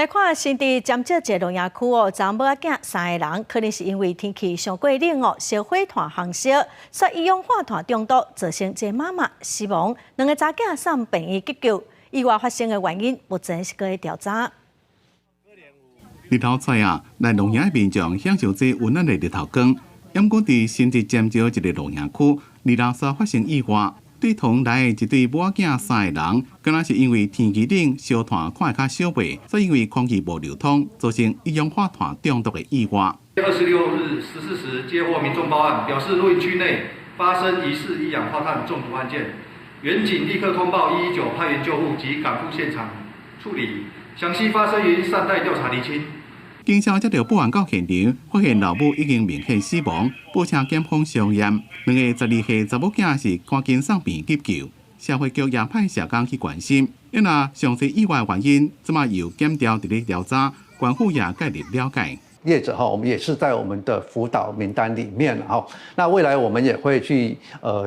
来看新地尖石一农业区哦，昨母仔囝3个人，可能是因为天气上过冷哦，烧火炭烘烧，说一氧化碳中毒，造成一个妈妈死亡，2个查囝送病院急救。意外发生的原因，目前是搁在调查。日头出啊，来农业的民众享受这温暖的日头光。因过伫新地尖石一个农业区，2日发生意外。对同来的一对母仔囝3个人，敢若是因为天气冷，烧炭看会较烧袂，所以因为空气无流通，造成一氧化碳中毒的意外。26日14时接获民众报案，表示录音区内发生疑似一氧化碳中毒案件，原警立刻通报119派员救护及赶赴现场处理，详细发生原因尚待调查厘清。警消接到报案到现场，发现老母已经明显死亡，报请检方相验，2个12岁查某囝是赶紧送病急救。社会局也派社工去关心，因详细意外原因，怎么由检调伫咧调查，官府也介入了解。业者我们也是在我们的辅导名单里面那未来我们也会去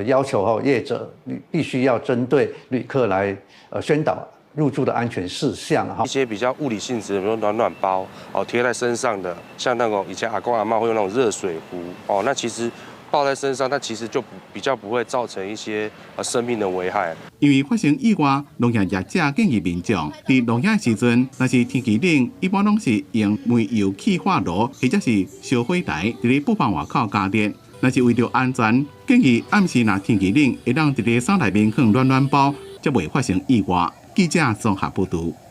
要求业者必须要针对旅客来宣导入住的安全事项一些比较物理性质，比如暖暖包贴在身上的，像那种以前阿公阿嬷会用那种热水壶那其实抱在身上，它其实就比较不会造成一些生命的危害。因为发生意外，农业业者建议民众伫农业时阵，若是天气冷，一般拢是用煤油气化炉或者是烧火台伫咧厨房外口加热。若是为着安全，建议暗时若天气冷，会当伫咧衫内面放暖暖包，才袂发生意外。记者综合报道。